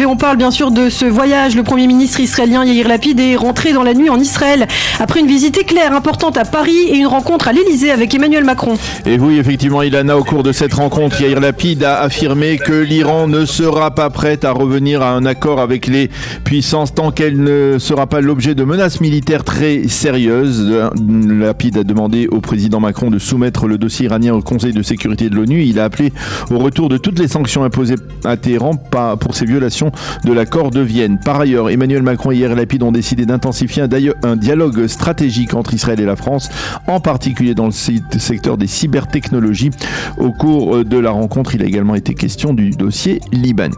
Et on parle bien sûr de ce voyage. Le Premier ministre israélien Yair Lapid est rentré dans la nuit en Israël après une visite éclair importante à Paris et une rencontre à l'Elysée avec Emmanuel Macron. Et oui, effectivement, Ilana, au cours de cette rencontre, Yair Lapid a affirmé que l'Iran ne sera pas prête à revenir à un accord avec les puissances tant qu'elle ne sera pas l'objet de menaces militaires très sérieuses. Lapid a demandé au président Macron de soumettre le dossier iranien au Conseil de sécurité de l'ONU. Il a appelé au retour de toutes les sanctions imposées à Téhéran pour ces violations de l'accord de Vienne. Par ailleurs, Emmanuel Macron et Yair Lapid ont décidé d'intensifier un dialogue stratégique entre Israël et la France, en particulier dans le secteur des cybertechnologies. Au cours de la rencontre, il a également été question du dossier libanais.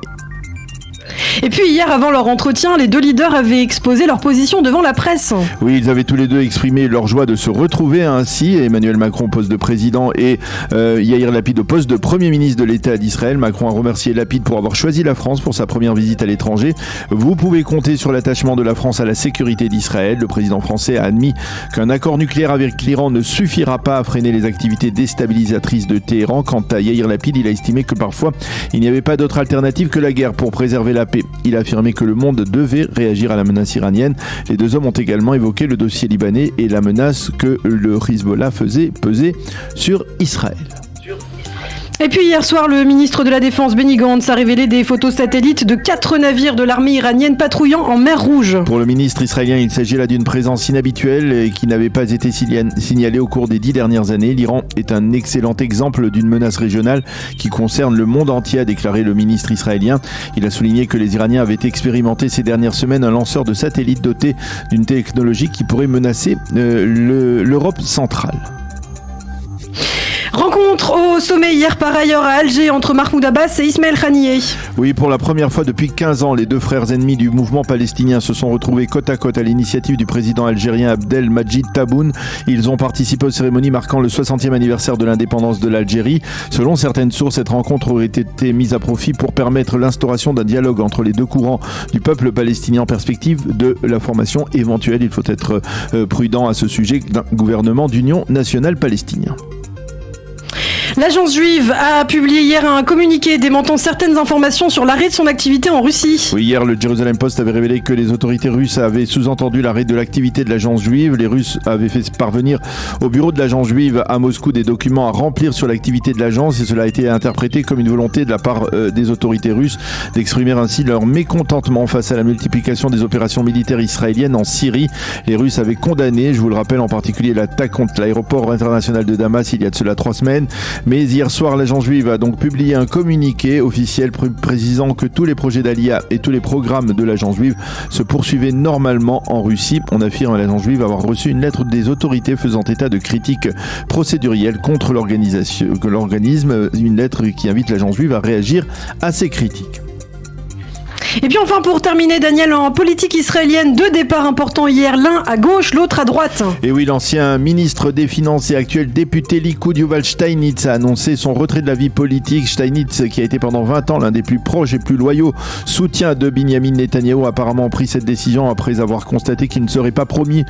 Et puis hier, avant leur entretien, les deux leaders avaient exposé leur position devant la presse. Oui, ils avaient tous les deux exprimé leur joie de se retrouver ainsi. Emmanuel Macron au poste de président et Yair Lapid au poste de Premier ministre de l'État d'Israël. Macron a remercié Lapid pour avoir choisi la France pour sa première visite à l'étranger. Vous pouvez compter sur l'attachement de la France à la sécurité d'Israël. Le président français a admis qu'un accord nucléaire avec l'Iran ne suffira pas à freiner les activités déstabilisatrices de Téhéran. Quant à Yair Lapid, il a estimé que parfois il n'y avait pas d'autre alternative que la guerre pour préserver la paix. Il a affirmé que le monde devait réagir à la menace iranienne. Les deux hommes ont également évoqué le dossier libanais et la menace que le Hezbollah faisait peser sur Israël. Et puis hier soir, le ministre de la Défense Benny Gantz a révélé des photos satellites de 4 navires de l'armée iranienne patrouillant en mer Rouge. Pour le ministre israélien, il s'agit là d'une présence inhabituelle et qui n'avait pas été signalée au cours des 10 dernières années. L'Iran est un excellent exemple d'une menace régionale qui concerne le monde entier, a déclaré le ministre israélien. Il a souligné que les Iraniens avaient expérimenté ces dernières semaines un lanceur de satellites doté d'une technologie qui pourrait menacer l'Europe centrale. Rencontre au sommet hier par ailleurs à Alger entre Mahmoud Abbas et Ismaël Haniyeh. Oui, pour la première fois depuis 15 ans, les deux frères ennemis du mouvement palestinien se sont retrouvés côte à côte à l'initiative du président algérien Abdelmadjid Tebboune. Ils ont participé aux cérémonies marquant le 60e anniversaire de l'indépendance de l'Algérie. Selon certaines sources, cette rencontre aurait été mise à profit pour permettre l'instauration d'un dialogue entre les deux courants du peuple palestinien en perspective de la formation éventuelle, il faut être prudent à ce sujet, d'un gouvernement d'union nationale palestinien. L'agence juive a publié hier un communiqué démentant certaines informations sur l'arrêt de son activité en Russie. Oui, hier, le Jerusalem Post avait révélé que les autorités russes avaient sous-entendu l'arrêt de l'activité de l'agence juive. Les Russes avaient fait parvenir au bureau de l'agence juive à Moscou des documents à remplir sur l'activité de l'agence et cela a été interprété comme une volonté de la part des autorités russes d'exprimer ainsi leur mécontentement face à la multiplication des opérations militaires israéliennes en Syrie. Les Russes avaient condamné, je vous le rappelle, en particulier l'attaque contre l'aéroport international de Damas il y a de cela 3 semaines. Mais hier soir, l'agence juive a donc publié un communiqué officiel précisant que tous les projets d'Aliyah et tous les programmes de l'agence juive se poursuivaient normalement en Russie. On affirme à l'agence juive avoir reçu une lettre des autorités faisant état de critiques procédurielles contre l'organisme, une lettre qui invite l'agence juive à réagir à ces critiques. Et puis enfin, pour terminer, Daniel, en politique israélienne, 2 départs importants hier, l'un à gauche, l'autre à droite. Et oui, l'ancien ministre des Finances et actuel député Likoud Yuval Steinitz a annoncé son retrait de la vie politique. Steinitz, qui a été pendant 20 ans l'un des plus proches et plus loyaux soutiens de Binyamin Netanyahou, a apparemment pris cette décision après avoir constaté qu'il ne serait pas promu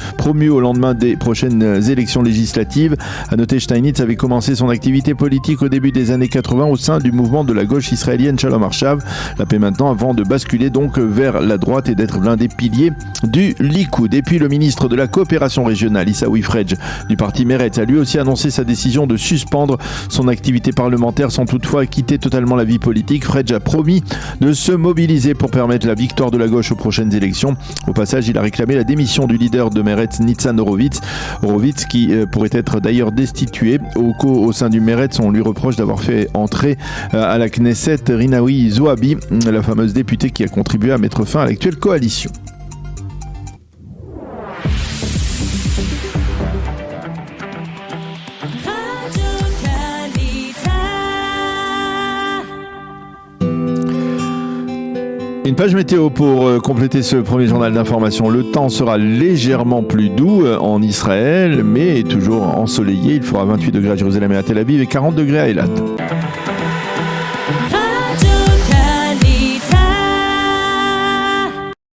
au lendemain des prochaines élections législatives. À noter, Steinitz avait commencé son activité politique au début des années 80 au sein du mouvement de la gauche israélienne Shalom Arshav. La paix maintenant avant de basculer donc vers la droite et d'être l'un des piliers du Likoud. Et puis le ministre de la coopération régionale, Issaoui Frej, du parti Meretz, a lui aussi annoncé sa décision de suspendre son activité parlementaire sans toutefois quitter totalement la vie politique. Frej a promis de se mobiliser pour permettre la victoire de la gauche aux prochaines élections. Au passage, il a réclamé la démission du leader de Meretz, Nitzan Horowitz. Horowitz qui pourrait être d'ailleurs destitué. Au sein du Meretz, on lui reproche d'avoir fait entrer à la Knesset Rinaoui Zoabi, la fameuse députée qui a contribué à mettre fin à l'actuelle coalition. Une page météo pour compléter ce premier journal d'information. Le temps sera légèrement plus doux en Israël, mais toujours ensoleillé. Il fera 28 degrés à Jérusalem et à Tel Aviv et 40 degrés à Eilat.